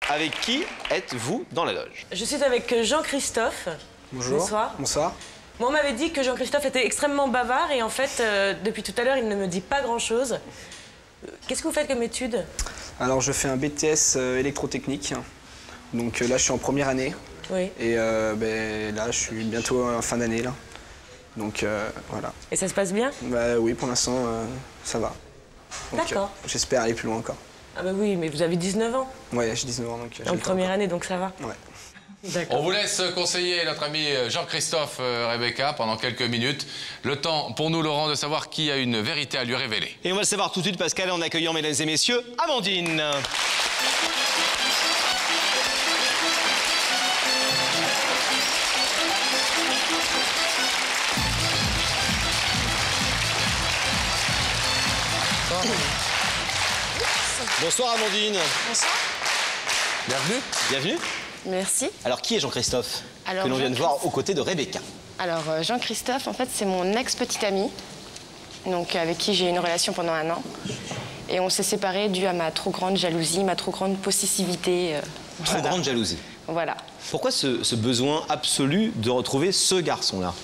Avec qui êtes-vous dans la loge? Je suis avec Jean-Christophe. Bonjour. Bonsoir. Bonsoir. Moi, on m'avait dit que Jean-Christophe était extrêmement bavard et en fait, depuis tout à l'heure, il ne me dit pas grand-chose. Qu'est-ce que vous faites comme étude? Alors, je fais un BTS électrotechnique. Donc là, je suis en première année. Oui. Et là, je suis bientôt en fin d'année, là. Donc voilà. Et ça se passe bien? Bah oui, pour l'instant, ça va. D'accord. J'espère aller plus loin encore. Ah bah oui, mais vous avez 19 ans. Ouais, j'ai 19 ans, donc j'ai En le temps première encore. année, donc ça va. Ouais. D'accord. On vous laisse conseiller notre ami Jean-Christophe Rebecca pendant quelques minutes. Le temps pour nous, Laurent, de savoir qui a une vérité à lui révéler. Et on va le savoir tout de suite, Pascal, en accueillant, mesdames et messieurs, Amandine. Bonsoir Amandine. Bonsoir. Bienvenue. Bienvenue. Merci. Alors qui est Jean-Christophe Alors, que l'on vient de voir aux côtés de Rebecca? Alors, Jean-Christophe, en fait, c'est mon ex-petite amie, donc avec qui j'ai eu une relation pendant 1 an. Et on s'est séparés dû à ma trop grande jalousie, ma trop grande possessivité. Trop grande jalousie. Voilà. Pourquoi ce besoin absolu de retrouver ce garçon-là?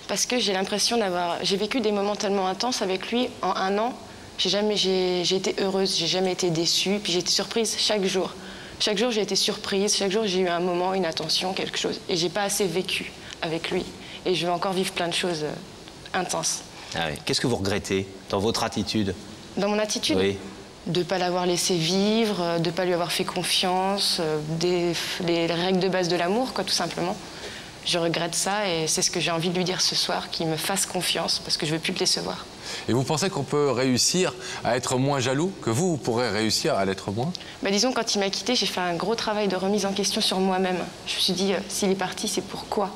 Parce que j'ai l'impression d'avoir... J'ai vécu des moments tellement intenses avec lui en 1 an. J'ai été heureuse, j'ai jamais été déçue, puis j'ai été surprise chaque jour. Chaque jour, j'ai été surprise, chaque jour, j'ai eu un moment, une attention, quelque chose. Et j'ai pas assez vécu avec lui. Et je vais encore vivre plein de choses intenses. Ah oui. Qu'est-ce que vous regrettez dans votre attitude? Dans mon attitude, Oui. de ne pas l'avoir laissé vivre, de ne pas lui avoir fait confiance, les règles de base de l'amour, quoi, tout simplement. Je regrette ça et c'est ce que j'ai envie de lui dire ce soir, qu'il me fasse confiance parce que je ne veux plus le décevoir. Et vous pensez qu'on peut réussir à être moins jaloux, que vous pourrez réussir à l'être moins? Bah, disons, quand il m'a quittée, j'ai fait un gros travail de remise en question sur moi-même. Je me suis dit, s'il est parti, c'est pourquoi?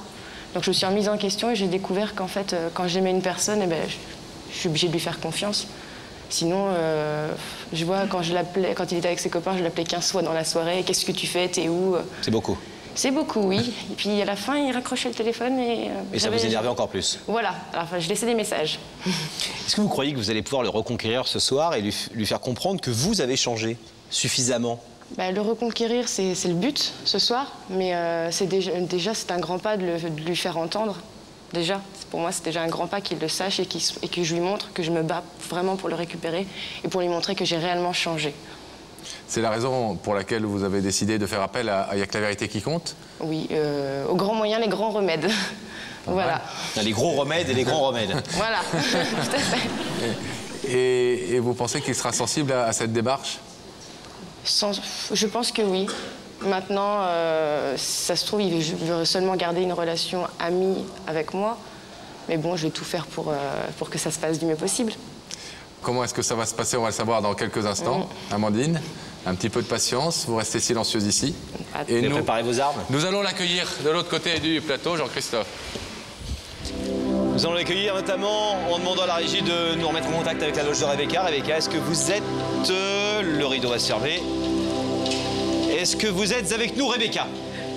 Donc je me suis remise en question et j'ai découvert qu'en fait, quand j'aimais une personne, eh ben, je suis obligée de lui faire confiance. Sinon, je vois, quand il était avec ses copains, je l'appelais 15 fois dans la soirée. Qu'est-ce que tu fais? T'es où? C'est beaucoup. C'est beaucoup, oui. Et puis à la fin, il raccrochait le téléphone et... Et ça vous énervait encore plus? Voilà. Alors, je laissais des messages. Est-ce que vous croyez que vous allez pouvoir le reconquérir ce soir et lui faire comprendre que vous avez changé suffisamment? Bah, le reconquérir, c'est le but ce soir. Mais déjà, c'est un grand pas de lui faire entendre. Déjà, pour moi, c'est déjà un grand pas qu'il le sache et que je lui montre que je me bats vraiment pour le récupérer et pour lui montrer que j'ai réellement changé. C'est la raison pour laquelle vous avez décidé de faire appel à Y a que la vérité qui compte? Oui, aux grands moyens, les grands remèdes. Voilà. Les gros remèdes et les grands remèdes. Voilà, tout à fait. Et vous pensez qu'il sera sensible à cette démarche? Je pense que oui. Maintenant, ça se trouve, il veut seulement garder une relation amie avec moi. Mais bon, je vais tout faire pour que ça se passe du mieux possible. Comment est-ce que ça va se passer? On va le savoir dans quelques instants. Amandine, un petit peu de patience, vous restez silencieuse ici. Et nous préparez vos armes. Nous allons l'accueillir de l'autre côté du plateau, Jean-Christophe. Nous allons l'accueillir notamment en demandant à la régie de nous remettre en contact avec la loge de Rebecca. Rebecca, est-ce que vous êtes... le rideau va se fermer. Est-ce que vous êtes avec nous, Rebecca?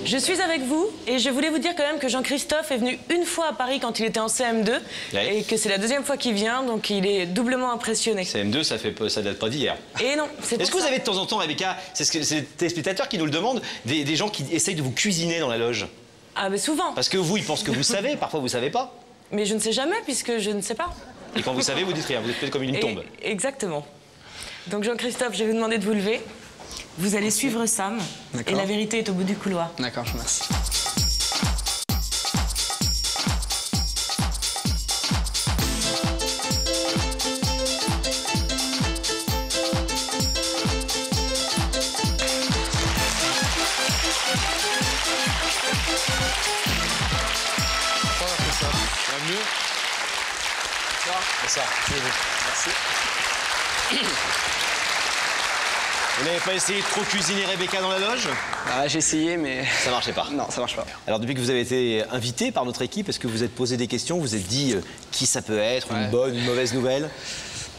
Je suis avec vous et je voulais vous dire quand même que Jean-Christophe est venu 1 fois à Paris quand il était en CM2 et que c'est la 2e fois qu'il vient, donc il est doublement impressionné. CM2, ça date pas d'hier. Et non, c'est Est-ce que vous avez de temps en temps, Rebecca, c'est les téléspectateurs qui nous le demandent, des gens qui essayent de vous cuisiner dans la loge? Ah mais souvent. Parce que vous, ils pensent que vous savez, parfois vous savez pas. Mais je ne sais jamais puisque je ne sais pas. Et quand vous savez, vous dites rien, vous êtes peut-être comme une tombe. Exactement. Donc Jean-Christophe, je vais vous demander de vous lever. Vous allez suivre Sam et la vérité est au bout du couloir. D'accord, je vous remercie. Bienvenue. C'est ça. Merci. Vous n'avez pas essayé de trop cuisiner Rebecca dans la loge? Ah, j'ai essayé, mais... Ça marchait pas. Non, ça marche pas. Alors depuis que vous avez été invité par notre équipe, est-ce que vous êtes posé des questions? Vous vous êtes dit qui ça peut être, une bonne, une mauvaise nouvelle?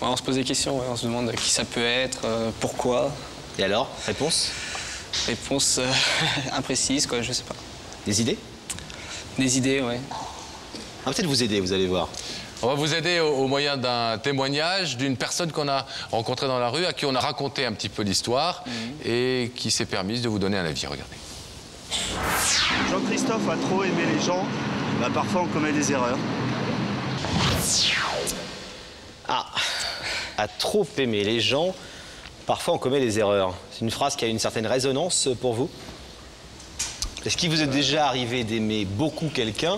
Ouais, on se pose des questions, ouais. On se demande qui ça peut être, pourquoi. Et alors, réponse? Réponse imprécise, quoi, je sais pas. Des idées? Des idées, ouais. On va peut-être vous aider, vous allez voir. On va vous aider au moyen d'un témoignage d'une personne qu'on a rencontrée dans la rue, à qui on a raconté un petit peu l'histoire et qui s'est permise de vous donner un avis. Regardez. Jean-Christophe a trop aimé les gens, bah, parfois on commet des erreurs. Ah, à trop aimer les gens, parfois on commet des erreurs. C'est une phrase qui a une certaine résonance pour vous? Est-ce qu'il vous est déjà arrivé d'aimer beaucoup quelqu'un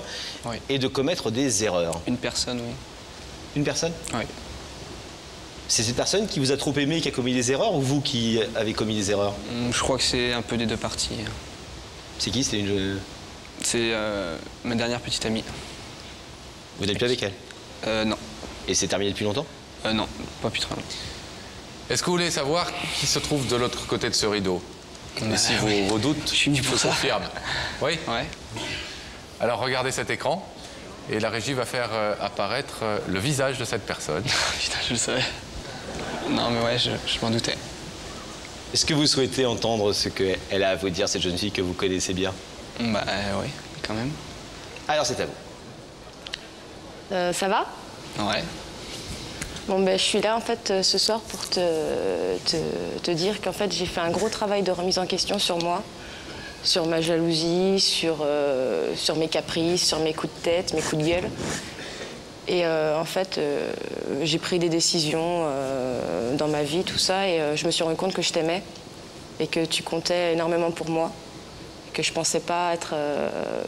et de commettre des erreurs? Une personne, oui. Une personne? Oui. C'est cette personne qui vous a trop aimé et qui a commis des erreurs, ou vous qui avez commis des erreurs? Je crois que c'est un peu des deux parties. C'est qui? C'était une... C'est ma dernière petite amie. Vous n'êtes plus avec elle? Non. Et c'est terminé depuis longtemps? Non, pas plus très longtemps. Est-ce que vous voulez savoir qui se trouve de l'autre côté de ce rideau? Et si vos doutes je suis venu pour se ça. confirment? Oui? Ouais. Alors regardez cet écran et la régie va faire apparaître le visage de cette personne. Putain, je le savais. Non, mais ouais, je m'en doutais. Est-ce que vous souhaitez entendre ce qu'elle a à vous dire, cette jeune fille que vous connaissez bien? Bah oui, quand même. Alors c'est à vous. Ça va? Ouais. Bon, ben, je suis là en fait ce soir pour te dire qu'en fait j'ai fait un gros travail de remise en question sur moi, sur ma jalousie, sur mes caprices, sur mes coups de tête, mes coups de gueule. Et en fait j'ai pris des décisions dans ma vie, tout ça, et je me suis rendu compte que je t'aimais et que tu comptais énormément pour moi. Que je pensais pas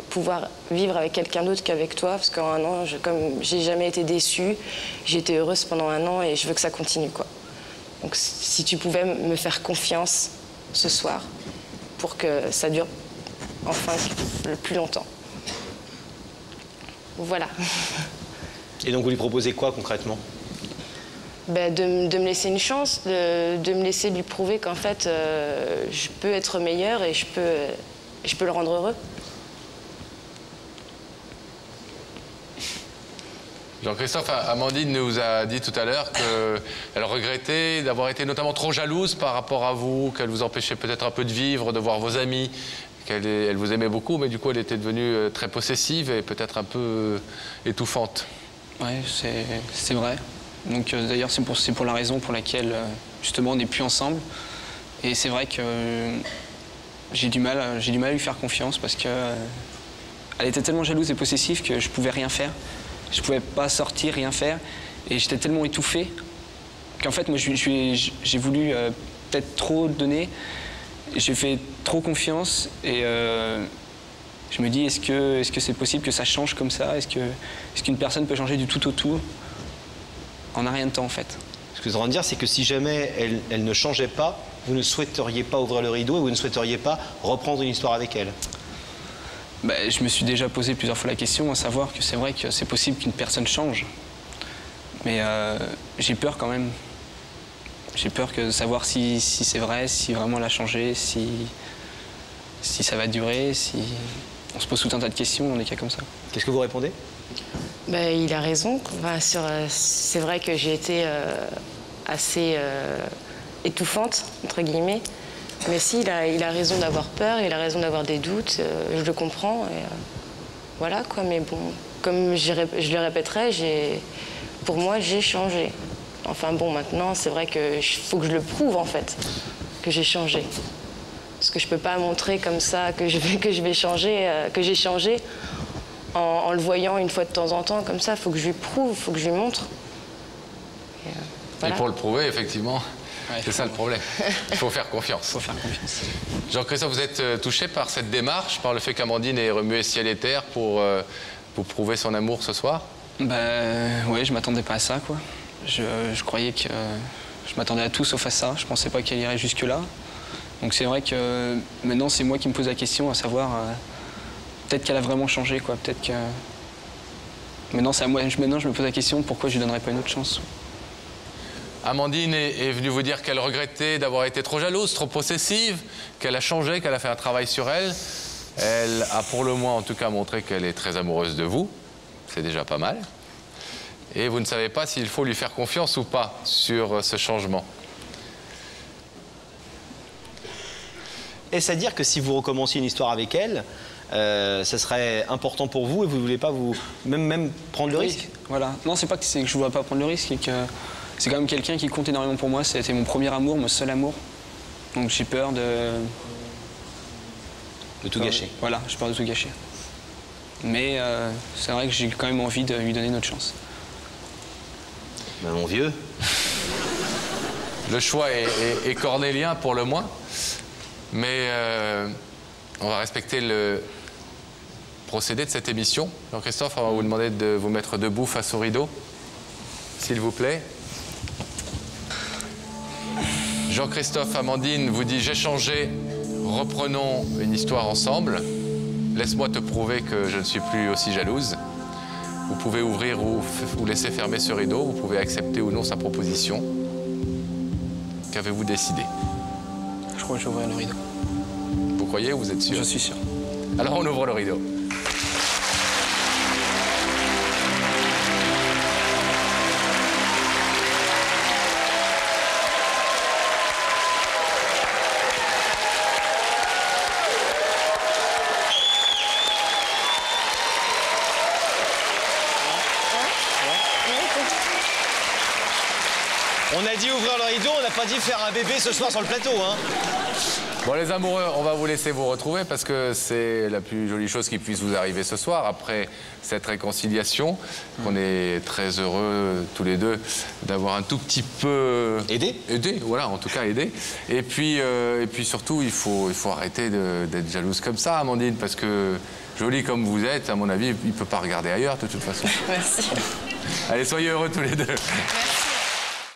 pouvoir vivre avec quelqu'un d'autre qu'avec toi, parce qu'en un an, comme j'ai jamais été déçue, j'ai été heureuse pendant un an et je veux que ça continue, quoi. Donc si tu pouvais me faire confiance ce soir pour que ça dure enfin le plus longtemps. Voilà. Et donc vous lui proposez quoi concrètement? Ben, de me laisser une chance, de me laisser lui prouver qu'en fait je peux être meilleure et je peux le rendre heureux. Jean-Christophe, Amandine nous a dit tout à l'heure qu'elle regrettait d'avoir été notamment trop jalouse par rapport à vous, qu'elle vous empêchait peut-être un peu de vivre, de voir vos amis, qu'elle vous aimait beaucoup, mais du coup elle était devenue très possessive et peut-être un peu étouffante. Ouais, c'est vrai. Donc d'ailleurs c'est pour la raison pour laquelle justement on n'est plus ensemble. Et c'est vrai que j'ai du mal à lui faire confiance parce que elle était tellement jalouse et possessive que je pouvais rien faire. Je pouvais pas sortir, rien faire. Et j'étais tellement étouffé qu'en fait moi j'ai voulu peut-être trop donner. J'ai fait trop confiance et je me dis est-ce que c'est possible que ça change comme ça? Est-ce qu'une personne peut changer du tout au tout en un rien de temps en fait? Ce que je voudrais dire, c'est que si jamais elle ne changeait pas, vous ne souhaiteriez pas ouvrir le rideau et vous ne souhaiteriez pas reprendre une histoire avec elle? Ben, je me suis déjà posé plusieurs fois la question, à savoir que c'est vrai que c'est possible qu'une personne change. Mais j'ai peur quand même. J'ai peur de savoir si c'est vrai, si vraiment elle a changé, si ça va durer, si... On se pose tout un tas de questions dans des cas comme ça. Qu'est-ce que vous répondez? Ben, il a raison. Enfin, c'est vrai que j'ai été assez étouffante, entre guillemets. Mais si, il a raison d'avoir peur, il a raison d'avoir des doutes, je le comprends. Et, voilà, quoi. Mais bon, comme je le répéterai, pour moi, j'ai changé. Enfin bon, maintenant, c'est vrai qu'il faut que je le prouve, en fait, que j'ai changé. Parce que je peux pas montrer comme ça que j'ai changé en le voyant une fois de temps en temps, comme ça. Il faut que je lui prouve, il faut que je lui montre. Et, voilà. Et pour le prouver, effectivement, ouais, c'est ça le problème. Il faut faire confiance. Il faut faire confiance. Jean-Christophe, vous êtes touché par cette démarche, par le fait qu'Amandine ait remué ciel et terre pour prouver son amour ce soir? Ben ouais, je m'attendais pas à ça, quoi. Je croyais que je m'attendais à tout sauf à ça. Je pensais pas qu'elle irait jusque-là. Donc c'est vrai que maintenant c'est moi qui me pose la question, à savoir peut-être qu'elle a vraiment changé, quoi. Peut-être que maintenant c'est à moi. Maintenant je me pose la question pourquoi je lui donnerais pas une autre chance. Amandine est venue vous dire qu'elle regrettait d'avoir été trop jalouse, trop possessive, qu'elle a changé, qu'elle a fait un travail sur elle. Elle a pour le moins en tout cas montré qu'elle est très amoureuse de vous. C'est déjà pas mal. Et vous ne savez pas s'il faut lui faire confiance ou pas sur ce changement. Est-ce à dire que si vous recommenciez une histoire avec elle, ça serait important pour vous et vous ne voulez pas vous même prendre le risque? Voilà. Non, c'est pas que je ne voudrais pas prendre le risque, et que c'est quand même quelqu'un qui compte énormément pour moi. Ça a été mon premier amour, mon seul amour. Donc j'ai peur de tout gâcher. Voilà, j'ai peur de tout gâcher. Mais c'est vrai que j'ai quand même envie de lui donner notre chance. Ben, mon vieux. Le choix est cornélien pour le moins, mais on va respecter le procédé de cette émission. Jean-Christophe, on va vous demander de vous mettre debout face au rideau, s'il vous plaît. Jean-Christophe, Amandine vous dit « J'ai changé, reprenons une histoire ensemble. Laisse-moi te prouver que je ne suis plus aussi jalouse. » Vous pouvez ouvrir ou laisser fermer ce rideau, vous pouvez accepter ou non sa proposition. Qu'avez-vous décidé? Je crois que je vais ouvrir le rideau. Vous croyez ou vous êtes sûr? Je suis sûr. Alors on ouvre le rideau. On a dit ouvrir le rideau, on n'a pas dit faire un bébé ce soir sur le plateau, hein. Bon les amoureux, on va vous laisser vous retrouver parce que c'est la plus jolie chose qui puisse vous arriver ce soir après cette réconciliation. On est très heureux tous les deux d'avoir un tout petit peu... Aidé, voilà, en tout cas aidé. Et puis surtout, il faut arrêter d'être jalouse comme ça, Amandine, parce que jolie comme vous êtes, à mon avis, il ne peut pas regarder ailleurs de toute façon. Merci. Allez, soyez heureux tous les deux. Merci.